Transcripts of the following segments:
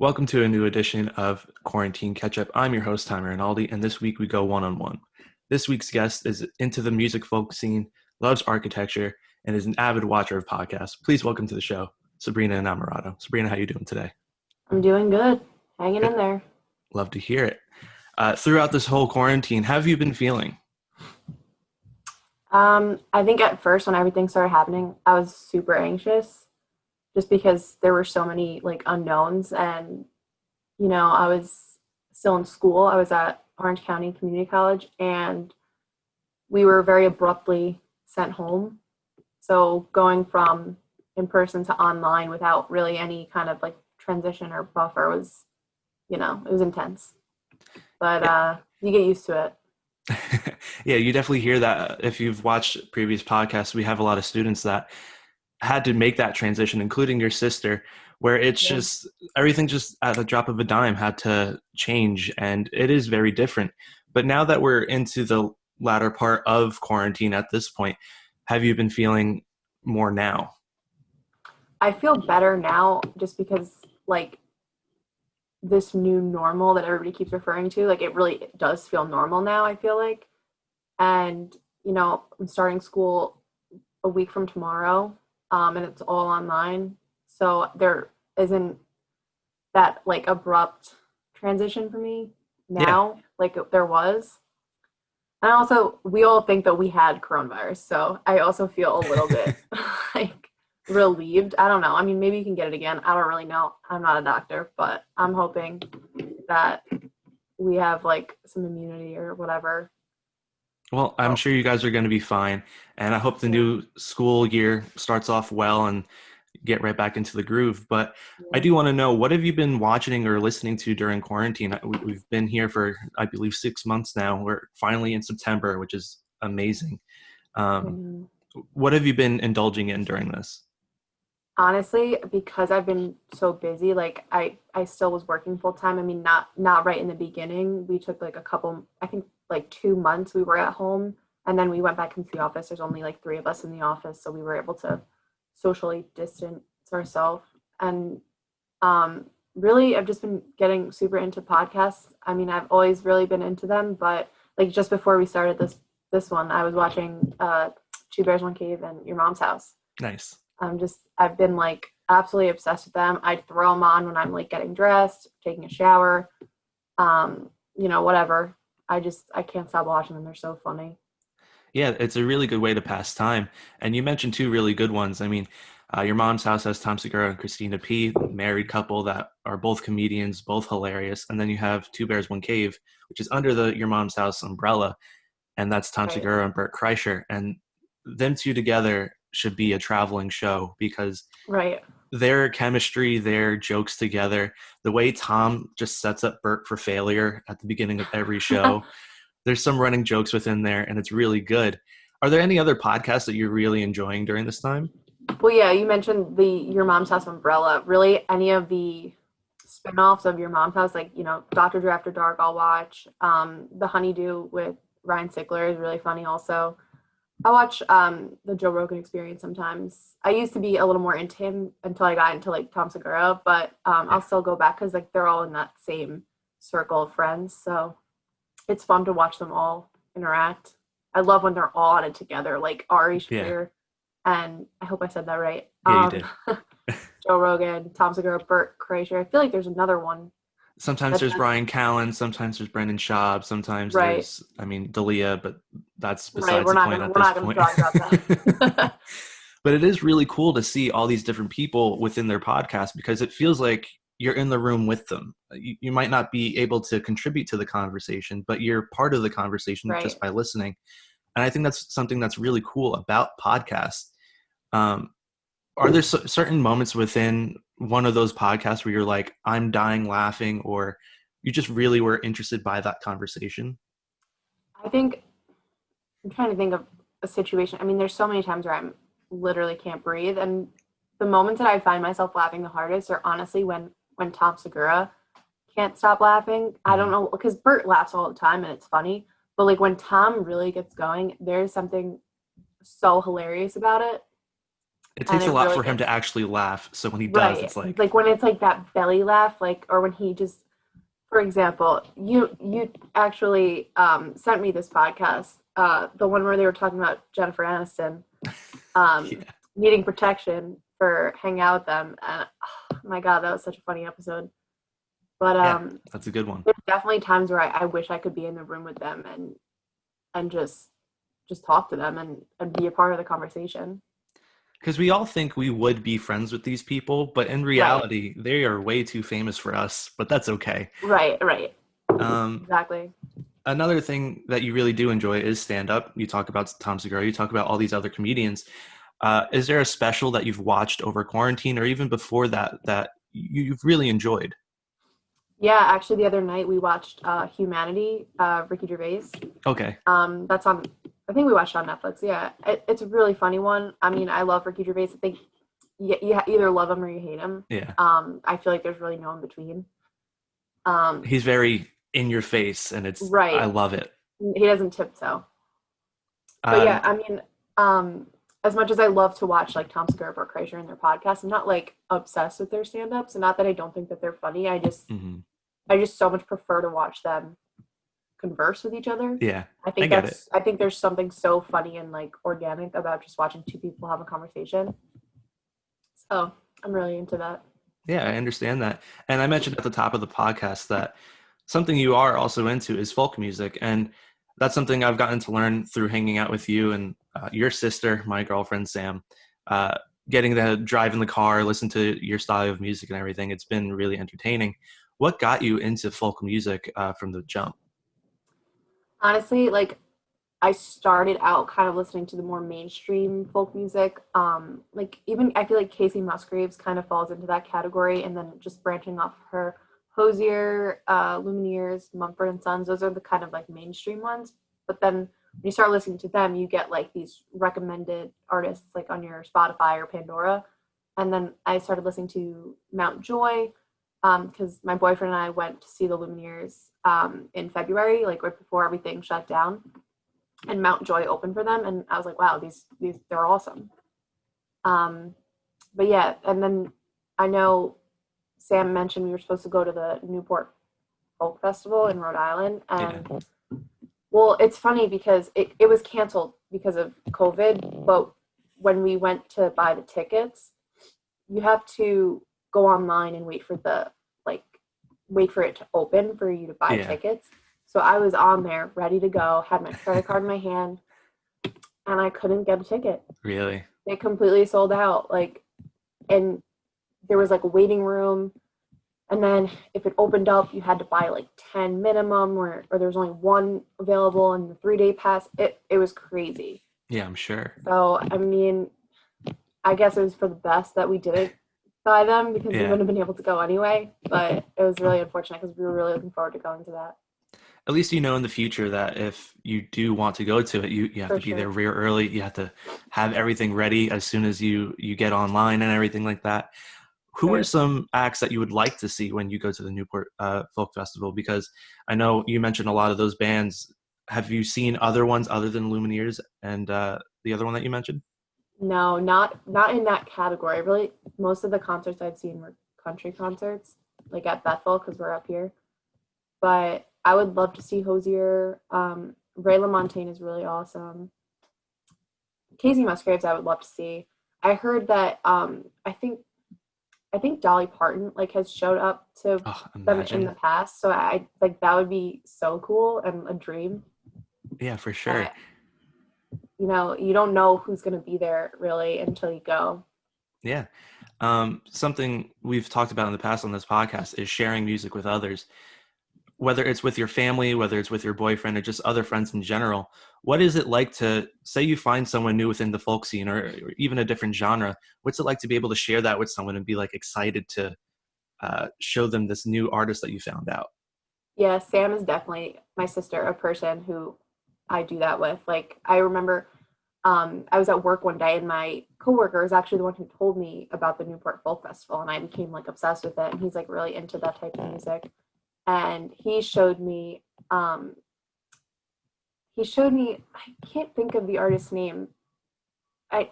Welcome to a new edition of Quarantine Catch Up. I'm your host, Timer Rinaldi, and this week we go one-on-one. This week's guest is into the music folk scene, loves architecture, and is an avid watcher of podcasts. Please welcome to the show, Sabrina Innamorato. Sabrina, how are you doing today? I'm doing good. Hanging Good. in there. Love to hear it. Throughout this whole quarantine, how have you been feeling? I think at first when everything started happening, I was super anxious just because there were so many unknowns and I was still in school. I was at Orange County Community College and we were very abruptly sent home. So going from in person to online without really any kind of transition or buffer was, it was intense. But you get used to it. Yeah, you definitely hear that. If you've watched previous podcasts, we have a lot of students that had to make that transition, including your sister, where it's Yeah. just everything just at the drop of a dime had to change, and it is very different. But now that we're into the latter part of quarantine at this point, have you been feeling more now? I feel better now just because this new normal that everybody keeps referring to, it really does feel normal now, I feel like. And, I'm starting school a week from tomorrow, and it's all online. So there isn't that abrupt transition for me Yeah. now, like there was. And also, we all think that we had coronavirus. So I also feel a little bit like relieved. I don't know. I mean, maybe you can get it again. I don't really know. I'm not a doctor, but I'm hoping that we have some immunity or whatever. Well, I'm So, sure you guys are going to be fine, and I hope the yeah. new school year starts off well and get right back into the groove. But I Yeah. do want to know, what have you been watching or listening to during quarantine? We've been here for, I believe, 6 months now. We're finally in September, which is amazing. Um, And what have you been indulging in during this? honestly, because I've been so busy, I still was working full time. I mean, not right in the beginning. We took a couple, I think 2 months we were at home, and then we went back into the office. There's only three of us in the office, so we were able to socially distance ourselves. And really, I've just been getting super into podcasts. I mean, I've always really been into them, but just before we started this one, I was watching Two Bears One Cave and Your Mom's House. Nice. I've been absolutely obsessed with them. I'd throw them on when I'm getting dressed, taking a shower, whatever. I can't stop watching them. They're so funny. Yeah, it's a really good way to pass time. And you mentioned two really good ones. I mean, Your Mom's House has Tom Segura and Christina P., married couple that are both comedians, both hilarious. And then you have Two Bears, One Cave, which is under the Your Mom's House umbrella, and that's Tom Right. Segura and Bert Kreischer. And them two together should be a traveling show because Right. their chemistry, their jokes together, the way Tom just sets up Bert for failure at the beginning of every show. There's some running jokes within there, and it's really good. Are there any other podcasts that you're really enjoying during this time? Well, yeah, you mentioned the Your Mom's House umbrella. Really, any of the spinoffs of Your Mom's House, Dr. Drew After Dark, I'll watch. The Honeydew with Ryan Sickler is really funny also. I watch the Joe Rogan Experience sometimes. I used to be a little more into him until I got into Tom Segura, but Yeah. I'll still go back because they're all in that same circle of friends. So it's fun to watch them all interact. I love when they're all on it together, like Ari Yeah. Shafir, and I hope I said that right. Yeah, you did. Joe Rogan, Tom Segura, Bert Kreischer. I feel like there's another one Sometimes that there's does Brian Callen, sometimes there's Brendan Schaub, sometimes right. there's, I mean, Dalia, but that's Right. besides the point at We're this not gonna point. talk about that. But it is really cool to see all these different people within their podcast because it feels like you're in the room with them. You might not be able to contribute to the conversation, but you're part of the conversation just Right. by listening. And I think that's something that's really cool about podcasts. Um, are there certain moments within one of those podcasts where you're like, I'm dying laughing, or you just really were interested by that conversation? I think I'm trying to think of a situation. I mean, there's so many times where I'm literally can't breathe, and the moments that I find myself laughing the hardest are honestly when Tom Segura can't stop laughing. I don't Mhm. know because Bert laughs all the time and it's funny, but when Tom really gets going, there's something so hilarious about it. It and takes a it lot really for him gets to actually laugh. So when he does, right. it's like, Like when it's like that belly laugh, like or when he just, for example, you actually sent me this podcast, the one where they were talking about Jennifer Aniston um, yeah, needing protection for hanging out with them. And oh my God, that was such a funny episode. But yeah, that's a good one. there's definitely times where I wish I could be in the room with them and just talk to them and be a part of the conversation. Because we all think we would be friends with these people, but in Right, reality, they are way too famous for us, but that's okay. right. Um, Exactly. Another thing that you really do enjoy is stand up. You talk about Tom Segura, you talk about all these other comedians. Is there a special that you've watched over quarantine or even before that that you've really enjoyed? Yeah, actually, the other night we watched Humanity, Ricky Gervais. Okay. That's on. I think we watched it on Netflix. Yeah, it's a really funny one. I mean, I love Ricky Gervais. I think you either love him or you hate him. Yeah. I feel like there's really no in between. Um, He's very in your face and I right. love it. He doesn't tiptoe. But Uh, yeah, I mean, as much as I love to watch like Tom Segura or Kreischer and their podcasts, I'm not like obsessed with their stand-ups. And not that I don't think that they're funny. mhm. I just so much prefer to watch them converse with each other. Yeah, I get it. I think there's something so funny and like organic about just watching two people have a conversation. So I'm really into that. Yeah, I understand that. And I mentioned at the top of the podcast that something you are also into is folk music. And that's something I've gotten to learn through hanging out with you and your sister, my girlfriend, Sam. Uh, Getting to drive in the car, listen to your style of music and everything. It's been really entertaining. What got you into folk music from the jump? Honestly, like I started out kind of listening to the more mainstream folk music. Like even I feel like Casey Musgraves kind of falls into that category, and then just branching off her Hosier, Lumineers, Mumford and Sons. Those are the kind of like mainstream ones. But then when you start listening to them, you get like these recommended artists like on your Spotify or Pandora. And then I started listening to Mount Joy because my boyfriend and I went to see the Lumineers in February, like right before everything shut down and Mount Joy opened for them, and I was like, wow, these they're awesome. Um, but yeah, and then I know Sam mentioned we were supposed to go to the Newport Folk Festival in Rhode Island, Yeah. and well, it's funny because it was canceled because of COVID, but when we went to buy the tickets, you have to go online and like wait for it to open for you to buy Yeah. tickets. So I was on there ready to go, had my credit card in my hand, and I couldn't get a ticket. Really? It completely sold out. Like, and there was like a waiting room. And then if it opened up, you had to buy like 10 minimum, or there was only one available in the 3-day pass. It was crazy. Yeah, I'm sure. So, I mean, I guess it was for the best that we didn't buy them because we Yeah. wouldn't have been able to go anyway. But it was really unfortunate because we were really looking forward to going to that. At least you know in the future that if you do want to go to it, you have For to be there sure. real early. You have to have everything ready as soon as you get online and everything like that. Who are Right. some acts that you would like to see when you go to the Newport Folk Festival? Because I know you mentioned a lot of those bands. Have you seen other ones other than Lumineers and the other one that you mentioned? No, not in that category. Really, most of the concerts I've seen were country concerts, like at Bethel, because we're up here. But I would love to see Hosier. Ray LaMontagne is really awesome. Casey Musgraves, I would love to see. I heard that I think Dolly Parton like has showed up to Oh, them in the imagine. past, so I like that would be so cool and a dream. Yeah, for sure. But you don't know who's gonna be there really until you go. Yeah. Something we've talked about in the past on this podcast is sharing music with others, whether it's with your family, whether it's with your boyfriend, or just other friends in general. What is it like to say you find someone new within the folk scene or even a different genre? What's it like to be able to share that with someone and be like excited to show them this new artist that you found out? Yeah, Sam is definitely my sister, a person who I do that with. Like I remember I was at work one day and my coworker is actually the one who told me about the Newport Folk Festival and I became like obsessed with it and he's like really into that type of music. And he showed me I can't think of the artist's name.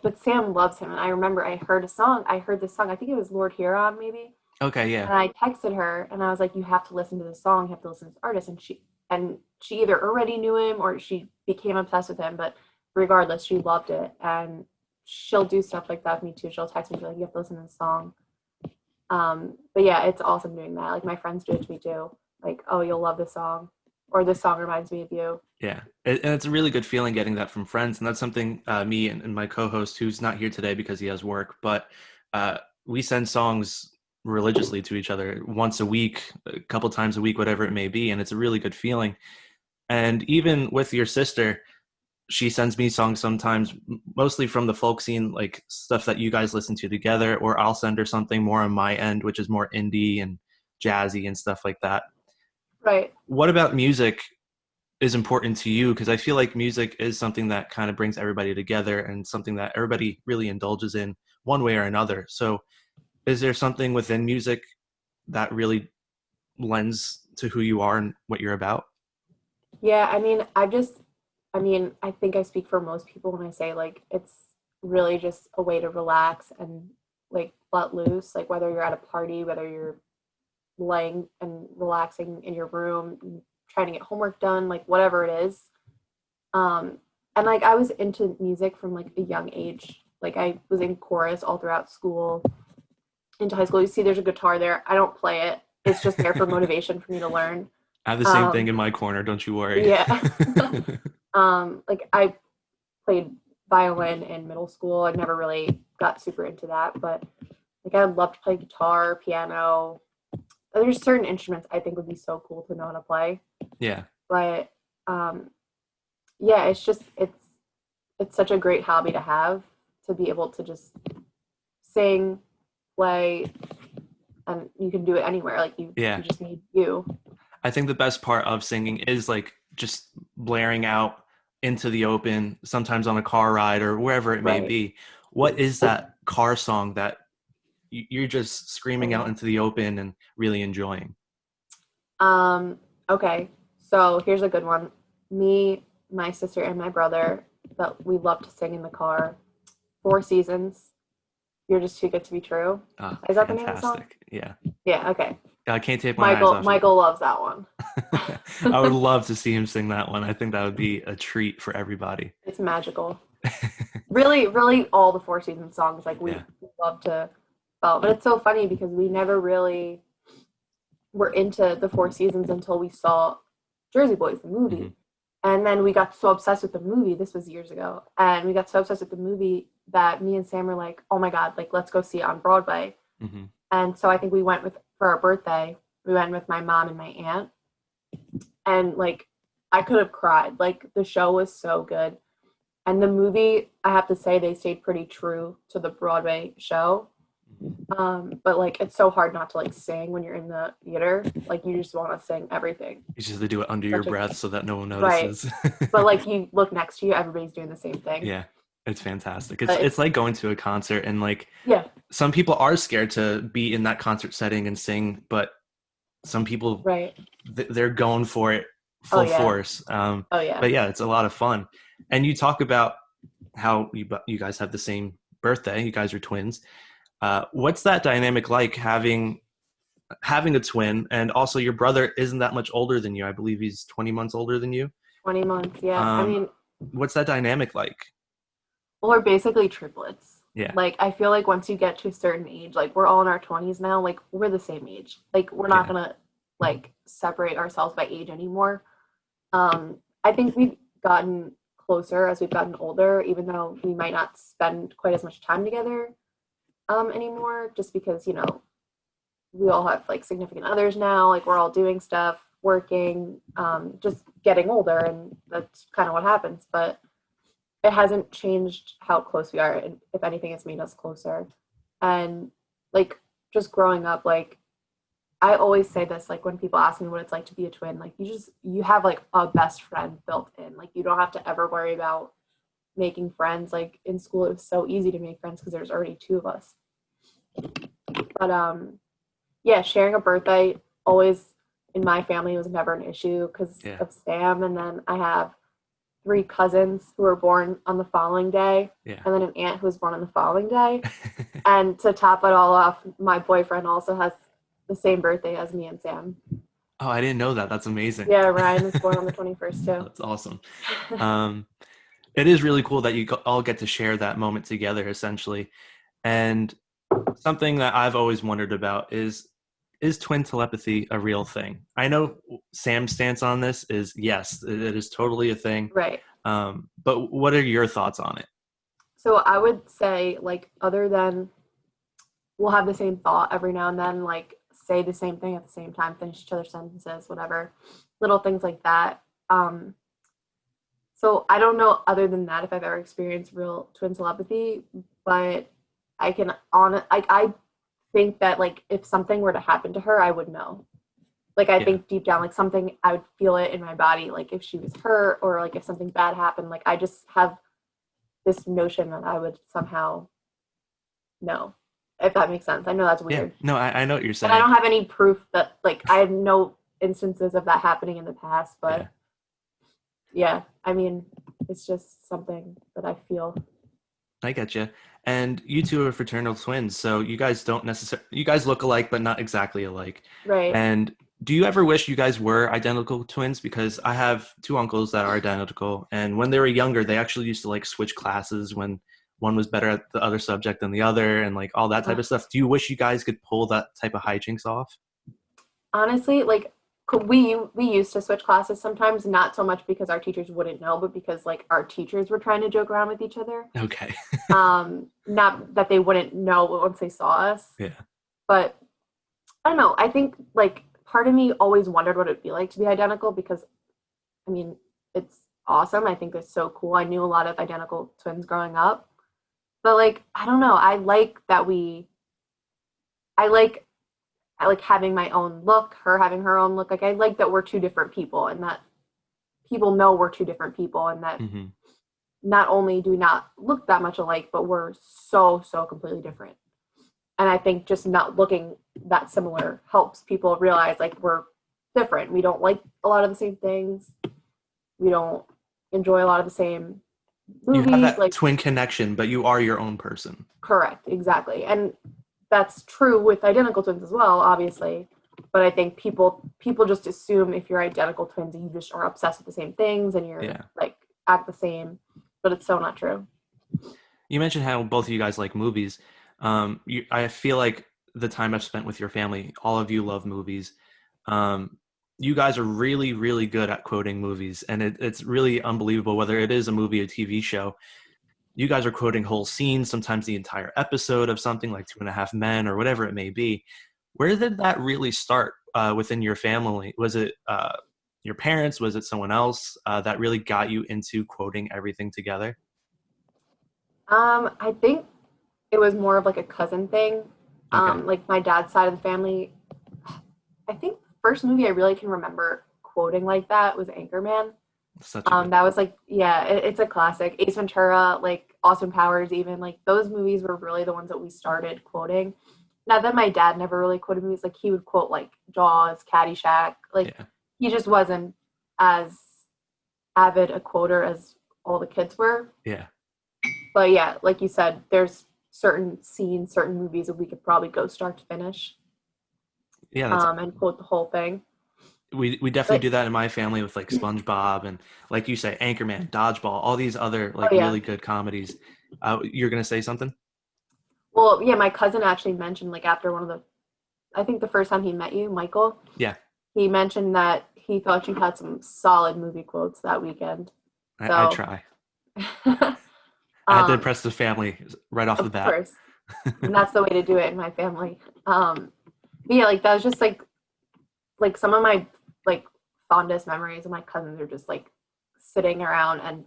but Sam loves him, and I remember I heard a song. I heard this song. I think it was Lord Huron, maybe. Okay, yeah. And I texted her, and I was like, "You have to listen to this song. You have to listen to this artist." And she either already knew him or she became obsessed with him. But regardless, she loved it, and she'll do stuff like that with me too. She'll text me, be like, "You have to listen to this song." But yeah, it's awesome doing that. Like my friends do it to me too. Like, "Oh, you'll love this song," or "This song reminds me of you." Yeah, and it's a really good feeling getting that from friends, and that's something me and my co-host, who's not here today because he has work, but uh, we send songs religiously to each other once a week, a couple times a week, whatever it may be, and it's a really good feeling. And even with your sister, she sends me songs sometimes, mostly from the folk scene, like stuff that you guys listen to together, or I'll send her something more on my end, which is more indie and jazzy and stuff like that. Right. What about music is important to you? Because I feel like music is something that kind of brings everybody together and something that everybody really indulges in one way or another. So is there something within music that really lends to who you are and what you're about? Yeah, I think I speak for most people when I say like it's really just a way to relax and like let loose, like whether you're at a party, whether you're laying and relaxing in your room, trying to get homework done, like whatever it is. Um, and like I was into music from like a young age. Like I was in chorus all throughout school, into high school. You see, there's a guitar there. I don't play it. It's just there for motivation for me to learn. I have the same thing Um, in my corner, don't you worry. yeah. Like I played violin in middle school. I never really got super into that, but like I would love to play guitar, piano. There's certain instruments I think would be so cool to know how to play. Yeah. But um, yeah, it's such a great hobby to have, to be able to just sing, play, and you can do it anywhere. Like Yeah. you just need you. I think the best part of singing is like just blaring out into the open, sometimes on a car ride or wherever it may Right. be. What is that car song that you're just screaming out into the open and really enjoying? Um, okay. So here's a good one. Me, my sister, and my brother, that we love to sing in the car. Four Seasons. You're just too good to be true. Ah, Is that the name of the song? fantastic. Yeah. Yeah, okay. I can't take my eyes Michael off of Michael loves that one. it. I would love to see him sing that one. I think that would be a treat for everybody. It's magical. Really, really all the Four Seasons songs like we Yeah. love to follow. But it's so funny because we never really were into the Four Seasons until we saw Jersey Boys, the movie. Mm-hmm. And then we got so obsessed with the movie. This was years ago. And we got so obsessed with the movie that me and Sam were like, oh my God, like, let's go see it on Broadway. Mm-hmm. And so I think we went for our birthday, we went with my mom and my aunt. And like, I could have cried. Like, the show was so good. And the movie, I have to say, they stayed pretty true to the Broadway show. But like it's so hard not to like sing when you're in the theater. Like you just want to sing everything. You just have to do it under your breath so that no one Right. notices. But like you look next to you, everybody's doing the same thing. Yeah, it's fantastic. It's But it's like going to a concert, and like yeah, some people are scared to be in that concert setting and sing, but some people right. they're going for it Oh full yeah. force. Oh yeah. But yeah, it's a lot of fun. And you talk about how you guys have the same birthday. You guys are twins. What's that dynamic like having a twin, and also your brother isn't that much older than you? I believe he's 20 months older than you. 20 months. Yeah. I Um, mean, what's that dynamic like? well, we're basically triplets. Yeah. Like I feel like once you get to a certain age, like we're all in our 20s now, like we're the same age. Like we're not Yeah. gonna like separate ourselves by age anymore. I think we've gotten closer as we've gotten older, even though we might not spend quite as much time together anymore, just because, you know, we all have like significant others now, like we're all doing stuff, working, just getting older, and that's kind of what happens. But it hasn't changed how close we are, and if anything, it's made us closer. And like just growing up, like I always say this, like when people ask me what it's like to be a twin, like you have like a best friend built in. Like you don't have to ever worry about making friends. Like in school, it was so easy to make friends because there's already two of us. But yeah, sharing a birthday always in my family was never an issue because Yeah. of Sam. And then I have three cousins who were born on the following day, Yeah. and then an aunt who was born on the following day. And to top it all off, my boyfriend also has the same birthday as me and Sam. Oh, I didn't know that. That's amazing. Yeah, Ryan was born on the 21st too. That's awesome. Um, it is really cool that you all get to share that moment together, essentially. And something that I've always wondered about is twin telepathy a real thing? I know Sam's stance on this is yes, it is totally a thing. Right. But what are your thoughts on it? So I would say, like, other than we'll have the same thought every now and then, like say the same thing at the same time, finish each other's sentences, whatever, little things like that. So I don't know other than that if I've ever experienced real twin telepathy, but I think that like if something were to happen to her, I would know. Like I think deep down, like something I would feel it in my body, like if she was hurt or like if something bad happened, like I just have this notion that I would somehow know, if that makes sense. I know that's Yeah, weird. no, I know what you're And I saying. don't have any proof that like I have no instances of that happening in the past, but yeah, I mean, it's just something that I feel. I get you. And you two are fraternal twins, so you guys don't necessarily, you guys look alike, but not exactly alike. Right. And do you ever wish you guys were identical twins? Because I have two uncles that are identical, and when they were younger, they actually used to like switch classes when one was better at the other subject than the other, and like all that type of stuff. Do you wish you guys could pull that type of hijinks off? Honestly, like we used to switch classes sometimes, not so much because our teachers wouldn't know, but because like our teachers were trying to joke around with each other. Okay. Not that they wouldn't know once they saw us, Yeah. but I don't know. I think like part of me always wondered what it'd be like to be identical because I mean, it's awesome. I think it's so cool. I knew a lot of identical twins growing up. But like, I don't know. I like I like having my own look, her having her own look. Like I like that we're two different people and that people know we're two different people and that Hmm. not only do we not look that much alike, but we're so completely different. And I think just not looking that similar helps people realize like we're different. We don't like a lot of the same things. We don't enjoy a lot of the same You have movies. that Like twin connection, but you are your own person. correct, exactly. And that's true with identical twins as well, obviously. But I think people just assume if you're identical twins, you just are obsessed with the same things and you're Yeah. like act the same. But it's so not true. You mentioned how both of you guys like movies. I feel like the time I've spent with your family, all of you love movies. Um, you guys are really, really good at quoting movies, and it's really unbelievable. Whether it is a movie, a TV show, you guys are quoting whole scenes, sometimes the entire episode of something like Two and a Half Men or whatever it may be. Where did that really start within your family? Was it your parents? Was it someone else that really got you into quoting everything together? I think it was more of like a cousin thing. Okay, Like my dad's side of the family. I think the first movie I really can remember quoting like that was Anchorman. such a good. That was like, yeah, it's a classic. Ace Ventura, like Austin Powers, even like those movies were really the ones that we started quoting. Not that my dad never really quoted movies, like he would quote like Jaws, Caddyshack, like Yeah, he just wasn't as avid a quoter as all the kids were. yeah, But yeah, like you said, there's certain scenes, certain movies that we could probably go start to finish, yeah. That's and quote the whole thing. we definitely But do that in my family with like SpongeBob and like you say, Anchorman, Dodgeball, all these other like oh yeah, really good comedies. You're gonna say something? well yeah, my cousin actually mentioned like after one of the, I think the first time he met you, Michael, Yeah, he mentioned that he thought you had some solid movie quotes that weekend. I So, try. I had to um, impress the family right off the of bat. course, and that's the way to do it in my family. But yeah, like that was just like some of my like fondest memories of my cousins are just like sitting around and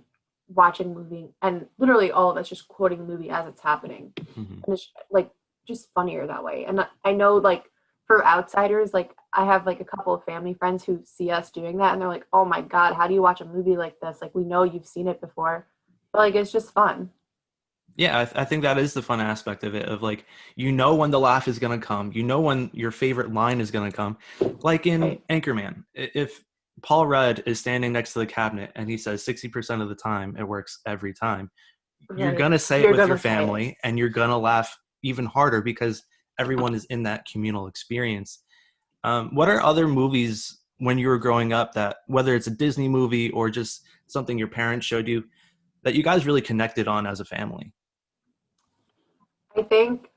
watching movie and literally all of us just quoting the movie as it's happening, Hmm. and it's like just funnier that way. And I know like for outsiders, like I have like a couple of family friends who see us doing that and they're like, oh my god, how do you watch a movie like this? Like we know you've seen it before, but like it's just fun. Yeah, I think that is the fun aspect of it. Of like, you know when the laugh is gonna come. You know when your favorite line is gonna come. Like in Right. Anchorman, if Paul Rudd is standing next to the cabinet and he says 60% of the time it works every time, you're Right. going to say it You're with your gonna say it. family and you're going to laugh even harder because everyone is in that communal experience. What are other movies when you were growing up that, whether it's a Disney movie or just something your parents showed you, that you guys really connected on as a family? I think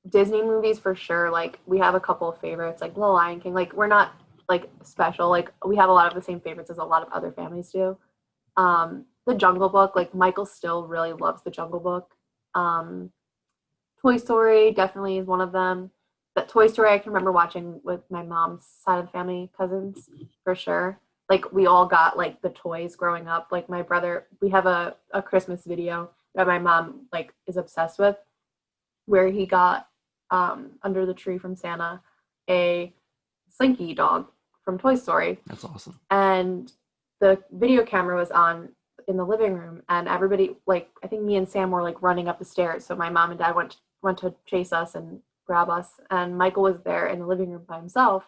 Disney movies for sure. Like we have a couple of favorites, like The Lion King. Like we're not like special. Like we have a lot of the same favorites as a lot of other families do. The Jungle Book. Like Michael still really loves The Jungle Book. Um, Toy Story definitely is one of them. But Toy Story I can remember watching with my mom's side of the family, cousins for sure. Like we all got like the toys growing up. Like my brother, we have a Christmas video that my mom like is obsessed with, where he got under the tree from Santa a Slinky dog from Toy Story. That's awesome. And the video camera was on in the living room, and everybody, like I think me and Sam were like running up the stairs. So my mom and dad went to chase us and grab us, and Michael was there in the living room by himself,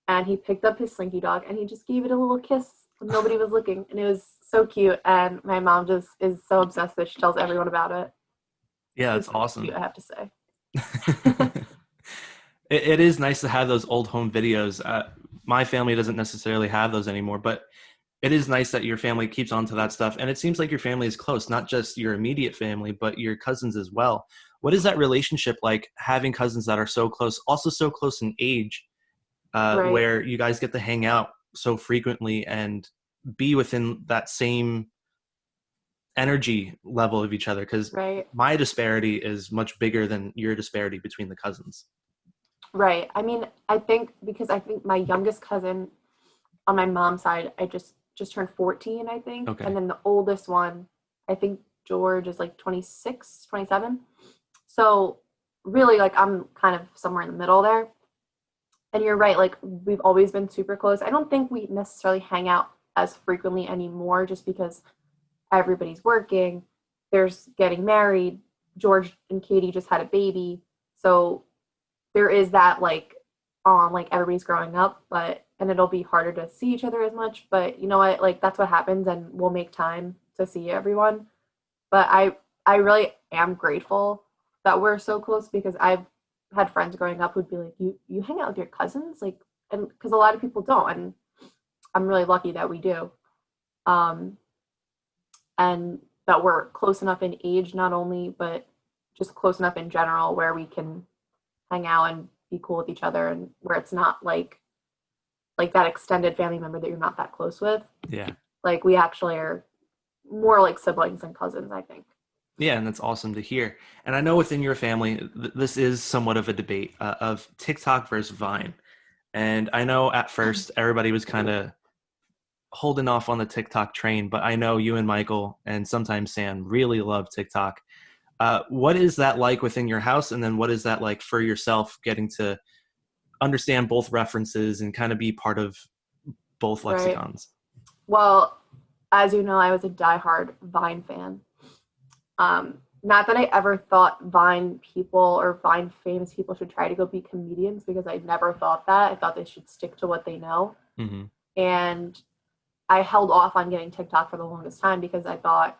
and he picked up his Slinky dog and he just gave it a little kiss when nobody was looking, and it was so cute. And my mom just is so obsessed with it. She tells everyone about it. Yeah, It's that's so awesome. cute, I have to say. It is nice to have those old home videos. My family doesn't necessarily have those anymore, but it is nice that your family keeps on to that stuff. And it seems like your family is close, not just your immediate family, but your cousins as well. What is that relationship like, having cousins that are so close, also so close in age, Right, where you guys get to hang out so frequently and be within that same energy level of each other? Because right, my disparity is much bigger than your disparity between the cousins. right. I mean, I think because I think my youngest cousin on my mom's side, I just turned 14, I think. And Okay. then the oldest one, I think George is like 26, 27. So really like I'm kind of somewhere in the middle there. And you're right, like we've always been super close. I don't think we necessarily hang out as frequently anymore just because everybody's working, there's getting married. George and Katie just had a baby. So there is that like everybody's growing up, but and it'll be harder to see each other as much. But you know what? Like that's what happens, and we'll make time to see everyone. But I really am grateful that we're so close because I've had friends growing up who'd be like, you hang out with your cousins, like, and because a lot of people don't, and I'm really lucky that we do. Um, and that we're close enough in age, not only, but just close enough in general where we can hang out and be cool with each other, and where it's not like that extended family member that you're not that close with. Yeah. Like we actually are more like siblings than cousins, I think. Yeah, and that's awesome to hear. And I know within your family, this is somewhat of a debate of TikTok versus Vine. And I know at first everybody was kind of holding off on the TikTok train, but I know you and Michael and sometimes Sam really love TikTok. What is that like within your house? And then what is that like for yourself, getting to understand both references and kind of be part of both Right. lexicons? Well, as you know, I was a diehard Vine fan. Not that I ever thought Vine people or Vine famous people should try to go be comedians, because I never thought that. I thought they should stick to what they know. Hmm. And I held off on getting TikTok for the longest time because I thought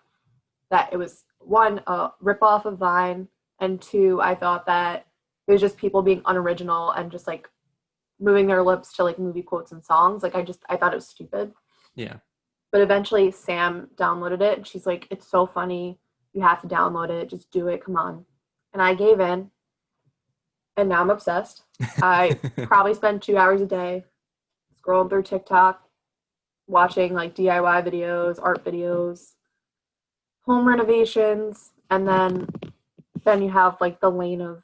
that it was one, a ripoff of Vine, and two, I thought that it was just people being unoriginal and just like moving their lips to like movie quotes and songs. Like I thought it was stupid. Yeah. But eventually Sam downloaded it and she's like, it's so funny. You have to download it. Just do it. Come on. And I gave in, and now I'm obsessed. I probably spend 2 hours a day scrolling through TikTok, watching like DIY videos, art videos, home renovations, and then you have like the lane of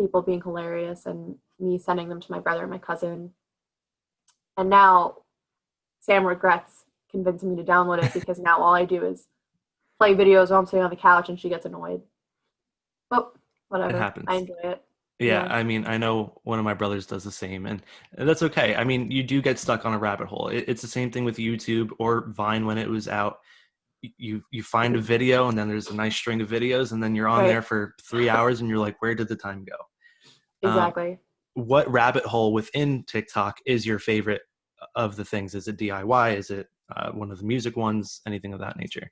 people being hilarious and me sending them to my brother and my cousin. And now Sam regrets convincing me to download it because now all I do is play videos while I'm sitting on the couch and she gets annoyed. But It whatever. I happens. enjoy it. Yeah, Yeah. I mean, I know one of my brothers does the same, and that's okay. I mean, you do get stuck on a rabbit hole. It's the same thing with YouTube or Vine when it was out. You find a video, and then there's a nice string of videos, and then you're on Right. there for 3 hours, and you're like, where did the time go? Um, Exactly. what rabbit hole within TikTok is your favorite of the things? Is it DIY? Is it one of the music ones? Anything of that nature?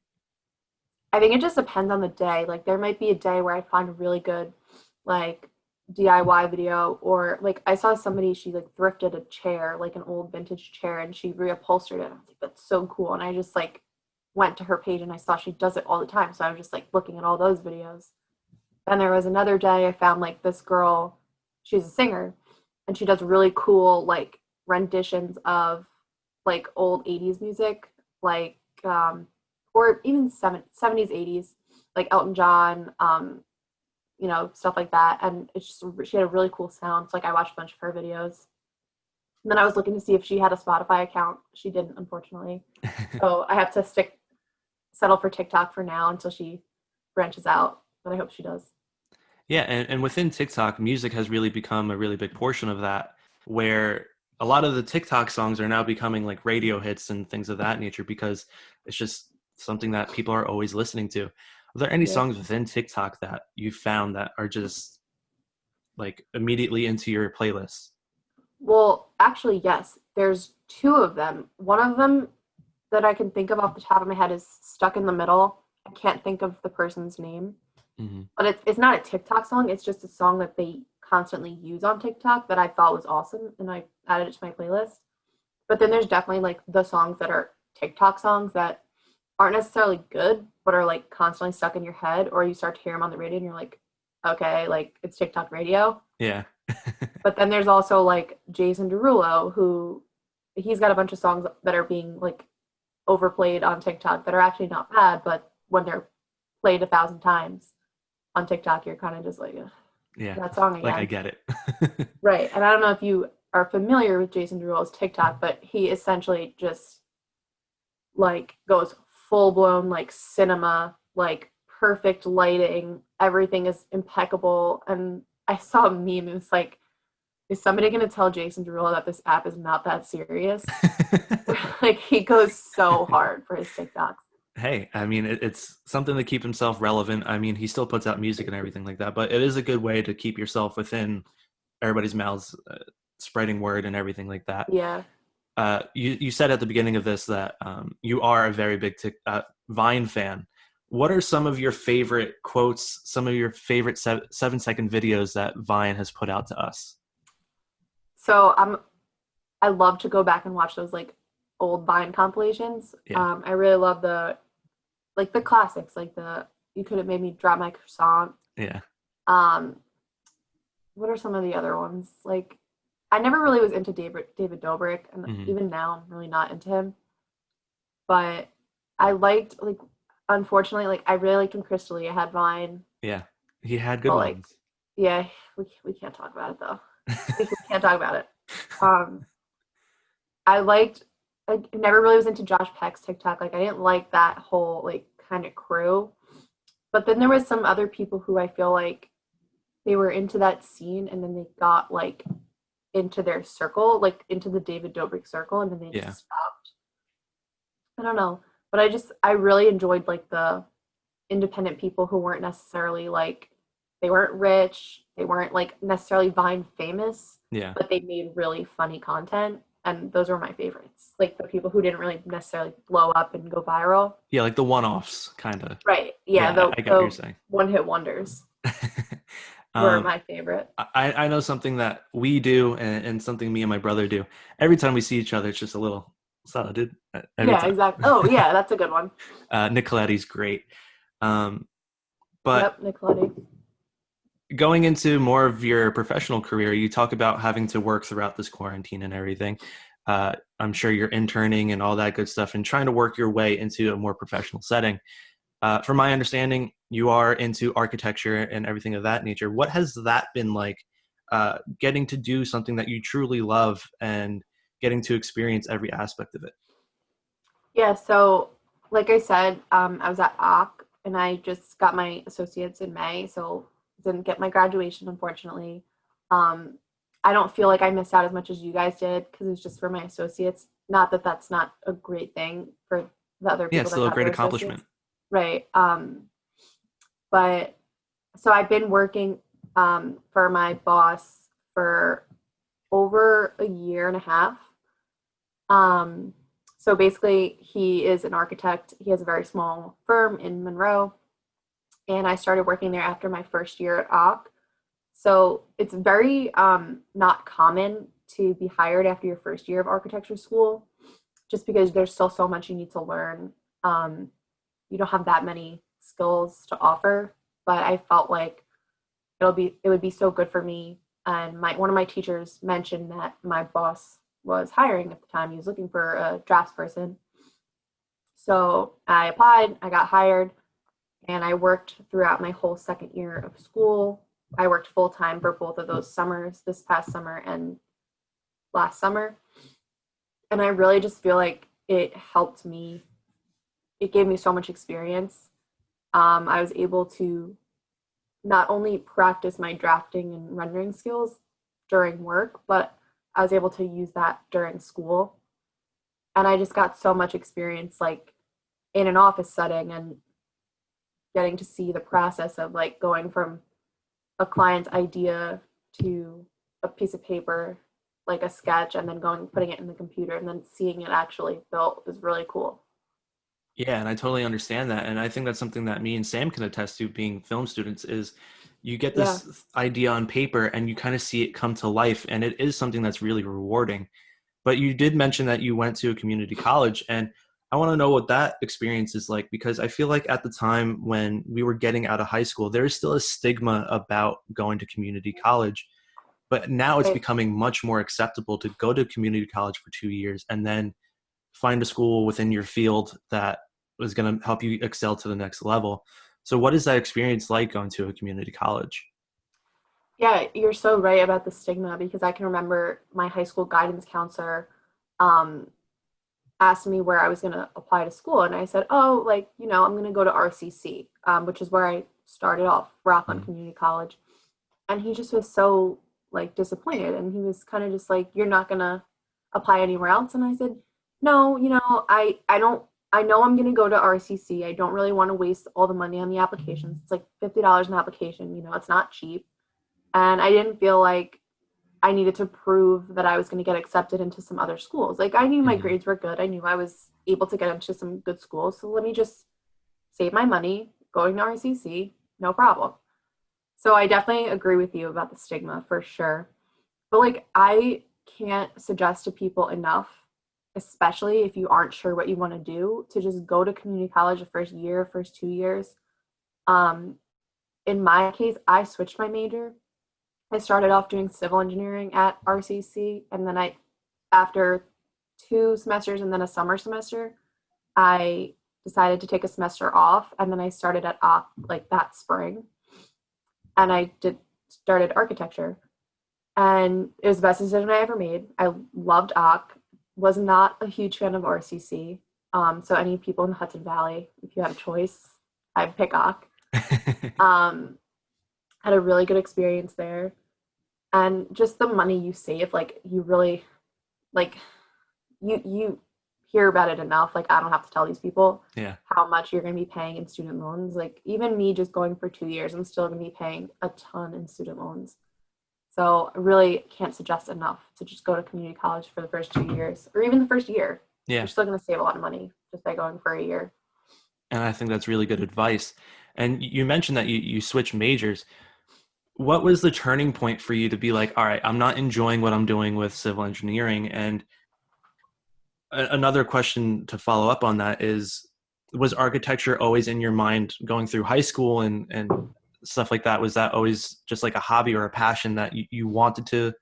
I think it just depends on the day. Like there might be a day where I find a really good like DIY video, or like I saw somebody, she like thrifted a chair, like an old vintage chair, and she reupholstered it. I was like, that's so cool. And I just like went to her page and I saw she does it all the time. So I was just like looking at all those videos. Then there was another day I found like this girl, she's a singer, and she does really cool like renditions of like old 80s music, like or even 70s, 80s, like Elton John, stuff like that. And it's just, she had a really cool sound. So like I watched a bunch of her videos. And then I was looking to see if she had a Spotify account. She didn't, unfortunately. So I have to settle for TikTok for now until she branches out. But I hope she does. Yeah, and within TikTok, music has really become a really big portion of that, where a lot of the TikTok songs are now becoming like radio hits and things of that nature because it's just something that people are always listening to. Are there any Yeah. songs within TikTok that you found that are just like immediately into your playlist? Well, actually, yes. There's two of them. One of them that I can think of off the top of my head is Stuck in the Middle. I can't think of the person's name. Hmm. But it's not a TikTok song. It's just a song that they constantly use on TikTok that I thought was awesome, and I added it to my playlist. But then there's definitely like the songs that are TikTok songs that aren't necessarily good, but are like constantly stuck in your head, or you start to hear them on the radio and you're like, okay, like it's TikTok radio. Yeah. But then there's also like Jason Derulo, who he's got a bunch of songs that are being like overplayed on TikTok that are actually not bad, but when they're played 1,000 times on TikTok, you're kind of just like, ugh, Yeah. that song Like I again. get it. Right. And I don't know if you are familiar with Jason Derulo's TikTok, but he essentially just like goes full blown like cinema, like perfect lighting, everything is impeccable. And I saw a meme, it was like, is somebody going to tell Jason Derulo that this app is not that serious? Like he goes so hard for his TikToks. Hey, I mean, it's something to keep himself relevant. I mean, he still puts out music and everything like that, but it is a good way to keep yourself within everybody's mouths, spreading word and everything like that. Yeah. You said at the beginning of this that you are a very big Vine fan. What are some of your favorite quotes, some of your favorite 7-second videos that Vine has put out to us? So I love to go back and watch those like old Vine compilations. Yeah, I really love the classics, like the You Could Have Made Me Drop My Croissant. yeah. Um, what are some of the other ones? Like I never really was into David Dobrik, and Hmm. even now I'm really not into him. But I liked like unfortunately like I really liked when Crystalia had Vine, Yeah, he had good but like ones. yeah, we can't talk about it though. We can't talk about it. Um, I liked. I never really was into Josh Peck's TikTok. Like I didn't like that whole like kind of crew. But then there was some other people who I feel like they were into that scene and then they got like into their circle, like into the David Dobrik circle, and then they Yeah, just stopped. I don't know, but I really enjoyed like the independent people who weren't necessarily like they weren't rich, they weren't like necessarily Vine famous, yeah, but they made really funny content, and those were my favorites. Like the people who didn't really necessarily blow up and go viral. yeah. Like the one-offs, kind of. Right. Yeah, Yeah, the I get what you're the saying. one hit wonders were um, my favorite. I know something that we do and something me and my brother do. Every time we see each other, it's just a little solid, dude. Every Yeah, time. exactly. Oh, yeah, that's a good one. Nicoletti's great. Um, but Yep, Nickelodeon. going into more of your professional career, you talk about having to work throughout this quarantine and everything. I'm sure you're interning and all that good stuff and trying to work your way into a more professional setting. From my understanding, you are into architecture and everything of that nature. What has that been like, getting to do something that you truly love and getting to experience every aspect of it? Yeah, so like I said, I was at OC and I just got my associates in May, so didn't get my graduation, unfortunately. Um, I don't feel like I missed out as much as you guys did because it's just for my associates. Not that that's not a great thing for the other Yeah, people it's that still a got great their associates. accomplishment. Right. But so I've been working for my boss for over a year and a half. Um, so basically, he is an architect. He has a very small firm in Monroe, and I started working there after my first year at OC. So it's very not common to be hired after your first year of architecture school, just because there's still so much you need to learn. Um, you don't have that many skills to offer, but I felt like it would be so good for me. And one of my teachers mentioned that my boss was hiring at the time. He was looking for a drafts person. So I applied, I got hired, and I worked throughout my whole second year of school. I worked full time for both of those summers, this past summer and last summer. And I really just feel like it helped me. It gave me so much experience. I was able to not only practice my drafting and rendering skills during work, but I was able to use that during school. And I just got so much experience like in an office setting and getting to see the process of like going from a client's idea to a piece of paper, like a sketch, and then going putting it in the computer and then seeing it actually built is really cool. Yeah, and I totally understand that. And I think that's something that me and Sam can attest to being film students is you get Yeah. this idea on paper and you kind of see it come to life. And it is something that's really rewarding. But you did mention that you went to a community college, and I want to know what that experience is like because I feel like at the time when we were getting out of high school, there is still a stigma about going to community college. But now it's Right. becoming much more acceptable to go to community college for 2 years and then find a school within your field that is going to help you excel to the next level. So, what is that experience like going to a community college? Yeah, you're so right about the stigma because I can remember my high school guidance counselor um, asked me where I was going to apply to school. And I said, oh, like, I'm going to go to RCC, which is where I started off, Rockland Mm. Community College. And he just was so like disappointed. And he was kind of just like, you're not going to apply anywhere else. And I said, no, I don't, I know I'm going to go to RCC. I don't really want to waste all the money on the applications. It's like $50 an application, it's not cheap. And I didn't feel like I needed to prove that I was going to get accepted into some other schools. Like I knew my Mhm. grades were good. I knew I was able to get into some good schools. So let me just save my money going to RCC, no problem. So I definitely agree with you about the stigma for sure. But like I can't suggest to people enough, especially if you aren't sure what you want to do, to just go to community college the first year, first 2 years. Um, in my case, I switched my major. I started off doing civil engineering at RCC, and then after 2 semesters and then a summer semester, I decided to take a semester off, and then I started at OP like that spring, and I did started architecture, and it was the best decision I ever made. I loved OC, was not a huge fan of RCC. So any people in the Hudson Valley, if you had a choice, I'd pick OC. Um, had a really good experience there, and just the money you save, like you really like you hear about it enough. Like I don't have to tell these people Yeah. how much you're going to be paying in student loans. Like even me just going for 2 years, I'm still going to be paying a ton in student loans. So I really can't suggest enough to just go to community college for the first 2 years or even the first year. You're Yeah. still going to save a lot of money just by going for a year. And I think that's really good advice. And you mentioned that you switched majors. What was the turning point for you to be like, all right, I'm not enjoying what I'm doing with civil engineering? And another question to follow up on that is, was architecture always in your mind going through high school and stuff like that? Was that always just like a hobby or a passion that you wanted to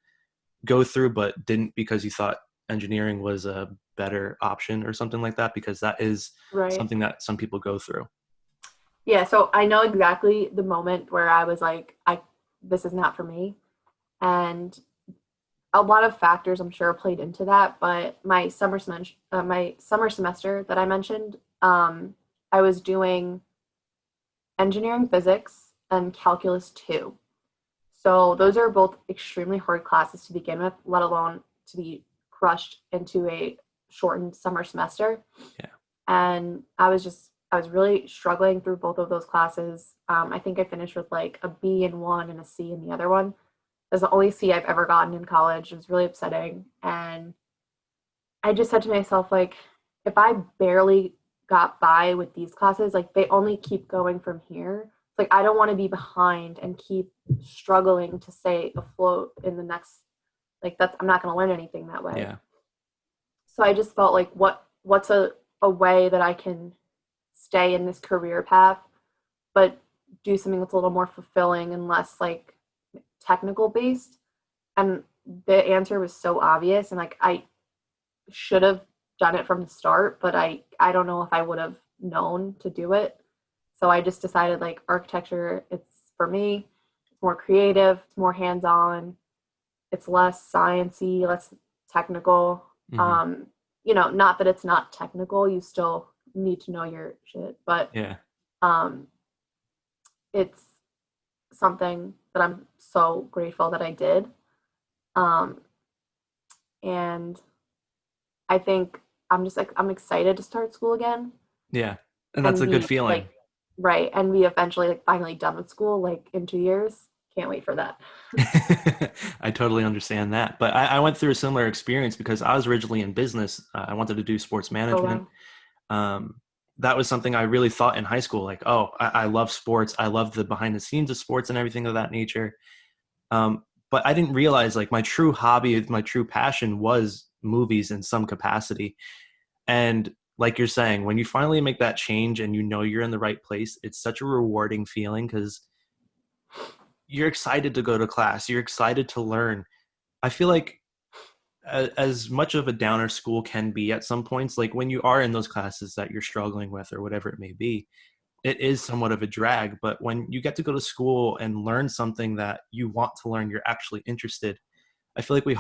go through, but didn't because you thought engineering was a better option or something like that? Because that is Right. something that some people go through. Yeah. So I know exactly the moment where I was like, this is not for me. And a lot of factors I'm sure played into that, but my summer semester that I mentioned, I was doing engineering physics and calculus 2. So those are both extremely hard classes to begin with, let alone to be crushed into a shortened summer semester. Yeah. And I was really struggling through both of those classes. I think I finished with like a B in one and a C in the other one. That's the only C I've ever gotten in college. It was really upsetting. And I just said to myself, like, if I barely got by with these classes, like, they only keep going from here. It's like, I don't want to be behind and keep struggling to stay afloat in the next, like, I'm not going to learn anything that way. Yeah. So I just felt like, what's a way that I can stay in this career path, but do something that's a little more fulfilling and less like technical based. And the answer was so obvious, and like I should have done it from the start, but I don't know if I would have known to do it. So I just decided like architecture, it's for me. It's more creative, it's more hands-on, it's less sciencey, less technical. Hmm. Um, not that it's not technical, you still need to know your shit, but Yeah. um it's something that I'm so grateful that I did. Um and I think I'm just like I'm excited to start school again Yeah. And that's and a good be feeling. like right and be eventually like finally done with school like in 2 years. Can't wait for that. I totally understand that. But I went through a similar experience because I was originally in business. I wanted to do sports Oh management. wow. Um, that was something I really thought in high school, like, oh, I love sports. I love the behind the scenes of sports and everything of that nature. But I didn't realize like my true hobby, my true passion was movies in some capacity. And like you're saying, when you finally make that change and you know you're in the right place, it's such a rewarding feeling because you're excited to go to class. You're excited to learn. I feel like as much of a downer school can be at some points, like when you are in those classes that you're struggling with or whatever it may be, it is somewhat of a drag. But when you get to go to school and learn something that you want to learn, you're actually interested. I feel like we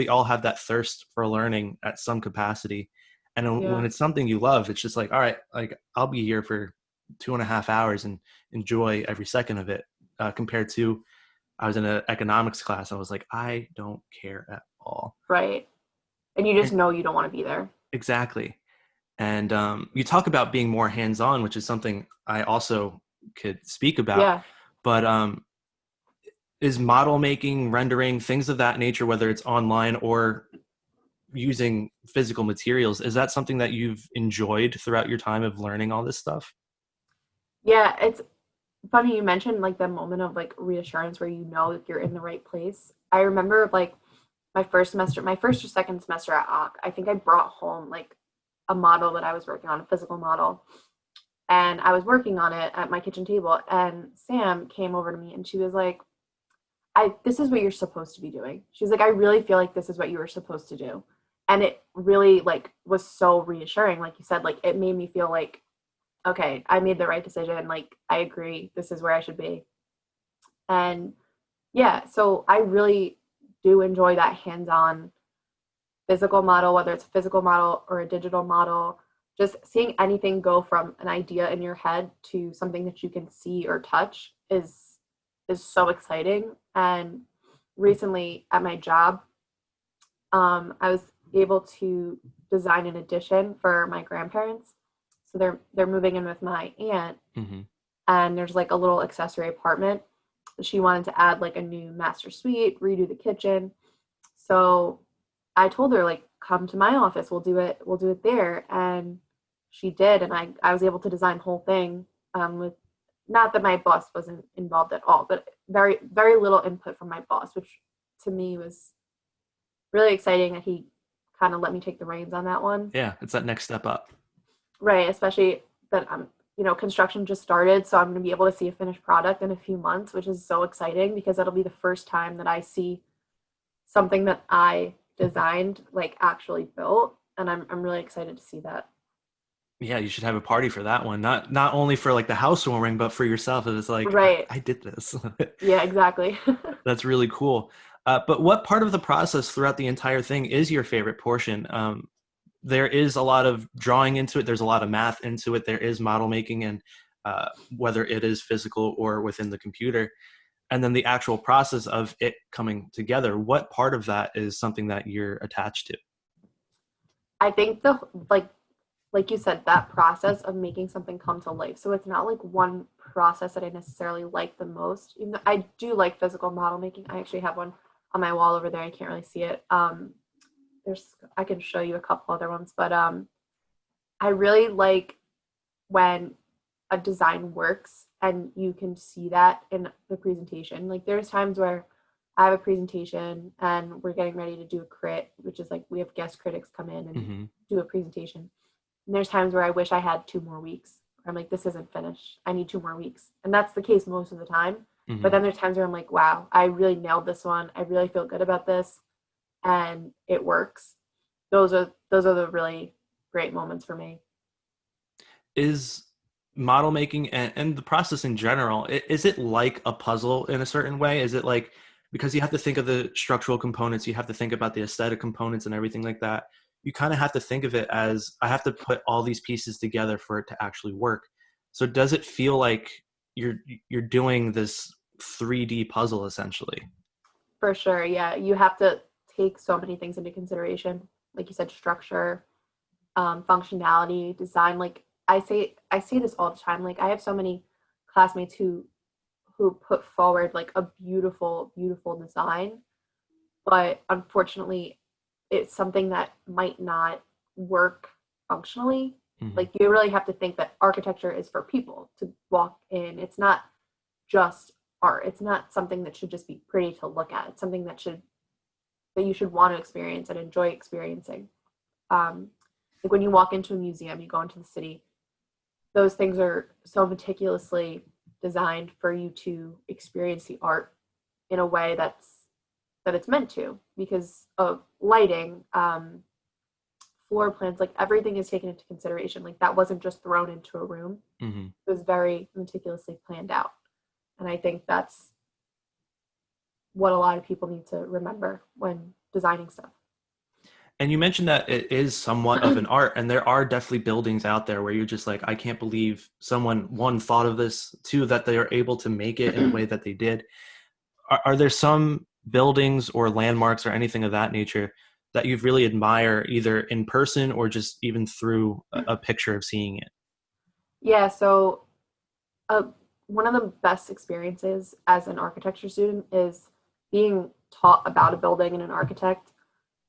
all have that thirst for learning at some capacity. And when Yeah. it's something you love, it's just like, all right, like I'll be here for 2.5 hours and enjoy every second of it. Compared to I was in an economics class, I was like, I don't care at all. Right. And you just And know you don't want to be there. exactly. And you talk about being more hands-on, which is something I also could speak about. Yeah. But is model making, rendering, things of that nature, whether it's online or using physical materials, is that something that you've enjoyed throughout your time of learning all this stuff? Yeah, it's funny you mentioned like the moment of like reassurance where you know that you're in the right place. I remember like my first or second semester at OC, I think I brought home like a model that I was working on, a physical model. And I was working on it at my kitchen table. And Sam came over to me and she was like, this is what you're supposed to be doing. She's like, I really feel like this is what you were supposed to do. And it really like was so reassuring. Like you said, like it made me feel like, okay, I made the right decision. Like I agree, this is where I should be. And yeah, so I really do enjoy that hands-on physical model, whether it's a physical model or a digital model, just seeing anything go from an idea in your head to something that you can see or touch is so exciting. And recently at my job, I was able to design an addition for my grandparents. So they're moving in with my aunt, Hmm. and there's like a little accessory apartment. She wanted to add like a new master suite, redo the kitchen. So I told her like come to my office, we'll do it there. And she did, and I was able to design the whole thing with not that my boss wasn't involved at all, but very very little input from my boss, which to me was really exciting that he kind of let me take the reins on that one. Yeah, it's that next step up. Right, especially that construction just started, so I'm going to be able to see a finished product in a few months, which is so exciting because that'll be the first time that I see something that I designed like actually built, and I'm really excited to see that. Yeah, you should have a party for that one. Not only for like the housewarming, but for yourself. It's like Right. I did this. Yeah, exactly. That's really cool. But what part of the process throughout the entire thing is your favorite portion? There is a lot of drawing into it. There's a lot of math into it. There is model making, and whether it is physical or within the computer, and then the actual process of it coming together. What part of that is something that you're attached to? I think the like you said, that process of making something come to life. So it's not like one process that I necessarily like the most. Even though I do like physical model making. I actually have one on my wall over there. I can't really see it. I can show you a couple other ones, but I really like when a design works and you can see that in the presentation. Like there's times where I have a presentation and we're getting ready to do a crit, which is like we have guest critics come in and do a presentation. And there's times where I wish I had 2 more weeks. I'm like, this isn't finished. I need 2 more weeks. And that's the case most of the time. But then there's times where I'm like, wow, I really nailed this one. I really feel good about this. And it works. Those are the really great moments for me. Is model making and the process in general, is it like a puzzle in a certain way? Is it like, because you have to think of the structural components, you have to think about the aesthetic components and everything like that, you kind of have to think of it as, I have to put all these pieces together for it to actually work. So does it feel like you're doing this 3D puzzle essentially? For sure. Yeah. You have to take so many things into consideration. Like you said, structure, functionality, design. Like I say this all the time. Like I have so many classmates who put forward like a beautiful, beautiful design, but unfortunately it's something that might not work functionally. Like you really have to think that architecture is for people to walk in. It's not just art. It's not something that should just be pretty to look at. It's something that you should want to experience and enjoy experiencing. Like when you walk into a museum, you go into the city, those things are so meticulously designed for you to experience the art in a way that it's meant to, because of lighting, floor plans, like everything is taken into consideration. Like that wasn't just thrown into a room. It was very meticulously planned out. And I think that's what a lot of people need to remember when designing stuff. And you mentioned that it is somewhat of an art, and there are definitely buildings out there where you're just like, I can't believe someone, one, thought of this, two, that they are able to make it in the way that they did. Are there some buildings or landmarks or anything of that nature that you've really admire, either in person or just even through a picture of seeing it? Yeah, so one of the best experiences as an architecture student is being taught about a building and an architect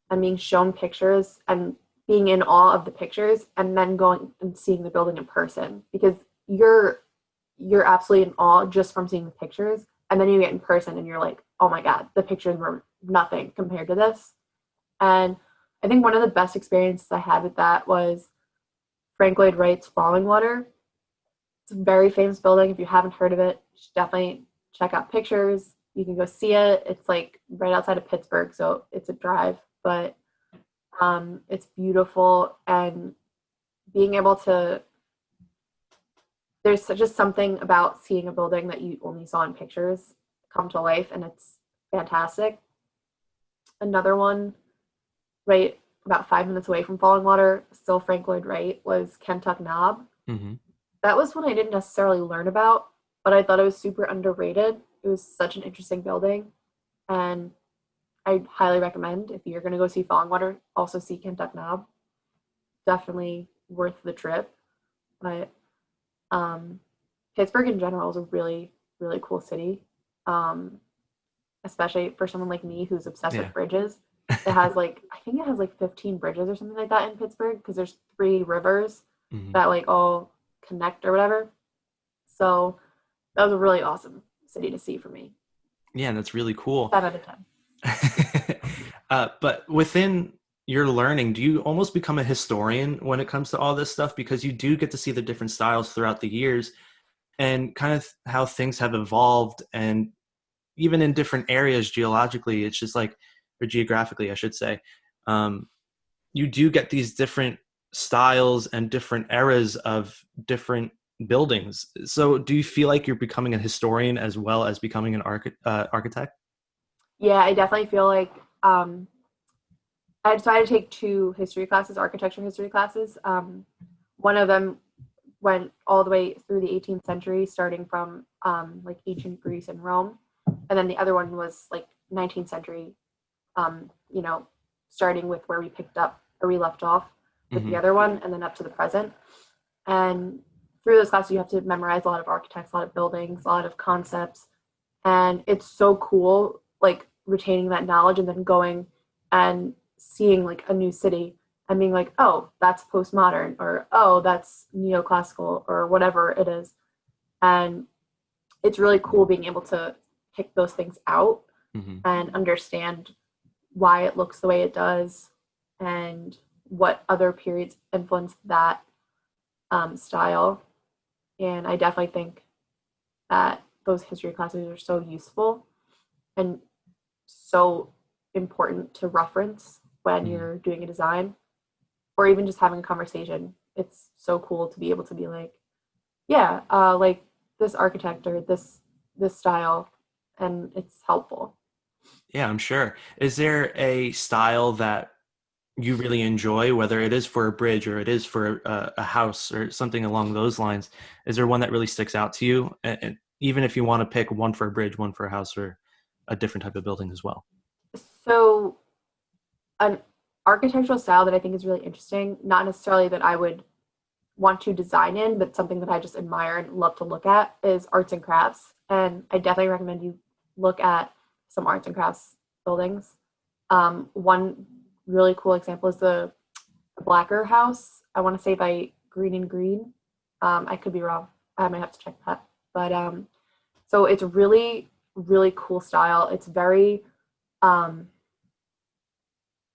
and being shown pictures and being in awe of the pictures and then going and seeing the building in person, because you're absolutely in awe just from seeing the pictures, and then you get in person and you're like, oh my god, the pictures were nothing compared to this. And I think one of the best experiences I had with that was Frank Lloyd Wright's Falling Water. It's a very famous building. If you haven't heard of it, you should definitely check out pictures. You can go see it. It's like right outside of Pittsburgh, so it's a drive, but it's beautiful. And being able to, there's just something about seeing a building that you only saw in pictures come to life, and it's fantastic. Another one, right about 5 minutes away from Falling Water, still Frank Lloyd Wright, was Kentuck Knob. That was one I didn't necessarily learn about, but I thought it was super underrated. It was such an interesting building, and I highly recommend, if you're going to go see Falling Water, also see Kentuck Knob. Definitely worth the trip. But Pittsburgh in general is a really, really cool city, especially for someone like me who's obsessed with bridges. It has like, I think it has like 15 bridges or something like that in Pittsburgh, because there's 3 rivers that like all connect or whatever. So that was a really awesome city to see for me. Yeah, that's really cool. 10 out of 10. But within your learning, do you almost become a historian when it comes to all this stuff? Because you do get to see the different styles throughout the years and kind of how things have evolved, and even in different areas geologically, it's just like, or geographically, I should say, you do get these different styles and different eras of different buildings. So do you feel like you're becoming a historian as well as becoming an architect? Yeah, I definitely feel like I decided to take 2 history classes, architecture history classes. One of them went all the way through the 18th century, starting from like ancient Greece and Rome, and then the other one was like 19th century, starting with where we left off with the other one, and then up to the present. And through those classes, you have to memorize a lot of architects, a lot of buildings, a lot of concepts, and it's so cool, like retaining that knowledge and then going and seeing like a new city and being like, oh, that's postmodern, or oh, that's neoclassical, or whatever it is. And it's really cool being able to pick those things out Hmm. and understand why it looks the way it does and what other periods influence that style. And I definitely think that those history classes are so useful and so important to reference when Hmm. you're doing a design or even just having a conversation. It's so cool to be able to be like, yeah, like this architect or this style, and it's helpful. Yeah, I'm sure. Is there a style that you really enjoy, whether it is for a bridge or it is for a house or something along those lines? Is there one that really sticks out to you? And even if you want to pick one for a bridge, one for a house, or a different type of building as well. So an architectural style that I think is really interesting, not necessarily that I would want to design in, but something that I just admire and love to look at is arts and crafts. And I definitely recommend you look at some arts and crafts buildings. One really cool example is the Blacker House. I want to say by Green and Green. I could be wrong. I might have to check that. But so it's really, really cool style. It's very, um,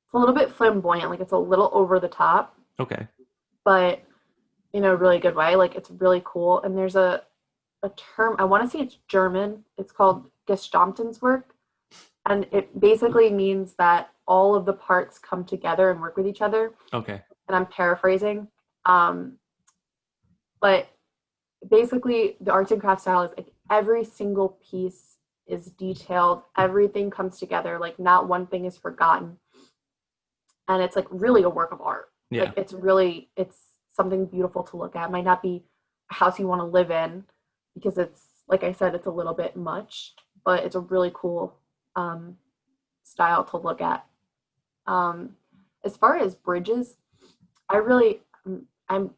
it's a little bit flamboyant. Like it's a little over the top, Okay. but in a really good way. Like it's really cool. And there's a term, I want to say it's German. It's called Gestaltungswerk. And it basically means that all of the parts come together and work with each other. Okay. And I'm paraphrasing. Um, but basically, the arts and crafts style is like every single piece is detailed, everything comes together, like not one thing is forgotten. And it's like really a work of art. Yeah. Like it's something beautiful to look at. It might not be a house you want to live in because it's, like I said, it's a little bit much, but it's a really cool um, style to look at. Um, as far as bridges, I really I'm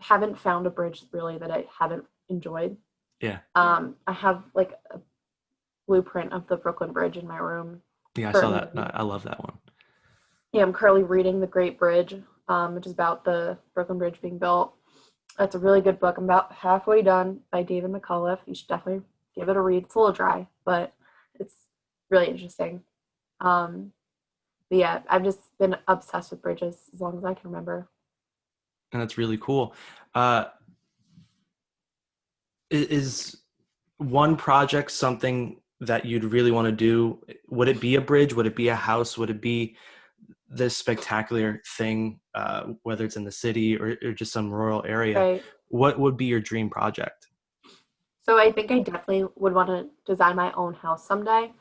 haven't found a bridge really that I haven't enjoyed. Yeah. I have like a blueprint of the Brooklyn Bridge in my room Yeah. I saw currently. that. I love that one. Yeah, I'm currently reading The Great Bridge, which is about the Brooklyn Bridge being built. It's a really good book. I'm about halfway done by David McCullough. You should definitely give it a read. It's a little dry, but it's really interesting. Um, but yeah, I've just been obsessed with bridges as long as I can remember. And that's really cool. Uh, is one project something that you'd really want to do? Would it be a bridge? Would it be a house? Would it be this spectacular thing, whether it's in the city or just some rural area? Right. What would be your dream project? So I think I definitely would want to design my own house someday.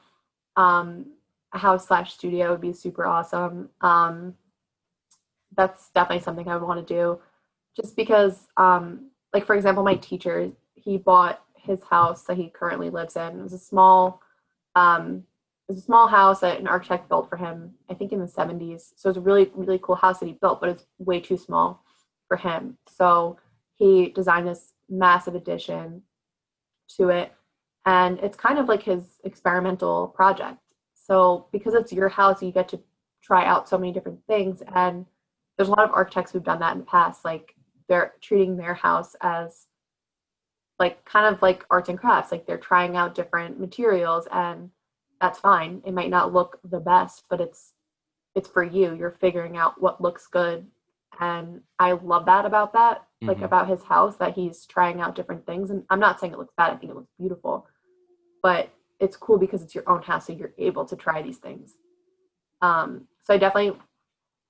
Um, a house slash studio would be super awesome. That's definitely something I would want to do, just because, like for example, my teacher, he bought his house that he currently lives in. Um, it was a small house that an architect built for him, I think in the 70s. So it's a really, really cool house that he built, but it's way too small for him. So he designed this massive addition to it. And it's kind of like his experimental project. So because it's your house, you get to try out so many different things. And there's a lot of architects who've done that in the past. Like they're treating their house as like kind of like arts and crafts. Like they're trying out different materials and that's fine. It might not look the best, but it's for you. You're figuring out what looks good. And I love that about that, like Hmm. about his house, that he's trying out different things. And I'm not saying it looks bad, I think it looks beautiful, but it's cool because it's your own house, so you're able to try these things. So I definitely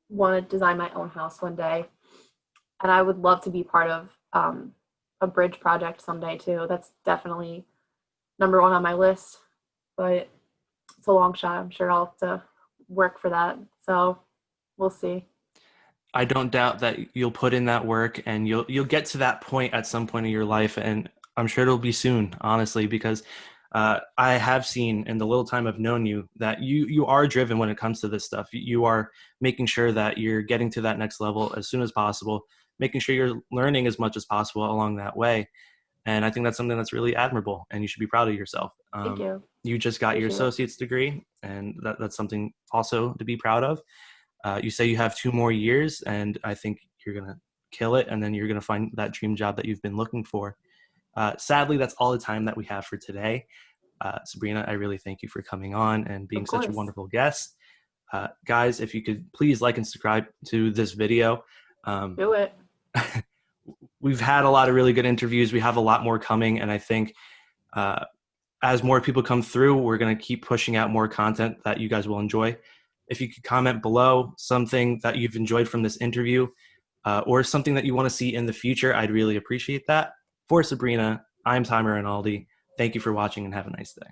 want to design my own house one day. And I would love to be part of a bridge project someday too. That's definitely number one on my list, but it's a long shot. I'm sure I'll have to work for that. So we'll see. I don't doubt that you'll put in that work and you'll get to that point at some point in your life, and I'm sure it'll be soon, honestly, because I have seen in the little time I've known you that you are driven when it comes to this stuff. You are making sure that you're getting to that next level as soon as possible, making sure you're learning as much as possible along that way. And I think that's something that's really admirable, and you should be proud of yourself. Thank you. You just got your Appreciate it. associate's degree, and that's something also to be proud of. You say you have 2 more years, and I think you're going to kill it, and then you're going to find that dream job that you've been looking for. Sadly, that's all the time that we have for today. Sabrina, I really thank you for coming on and being Of such a course. wonderful guest. Guys, if you could please like and subscribe to this video. Do it. We've had a lot of really good interviews. We have a lot more coming, and I think as more people come through, we're going to keep pushing out more content that you guys will enjoy. If you could comment below something that you've enjoyed from this interview, or something that you want to see in the future, I'd really appreciate that. For Sabrina, I'm Timer Rinaldi. Thank you for watching, and have a nice day.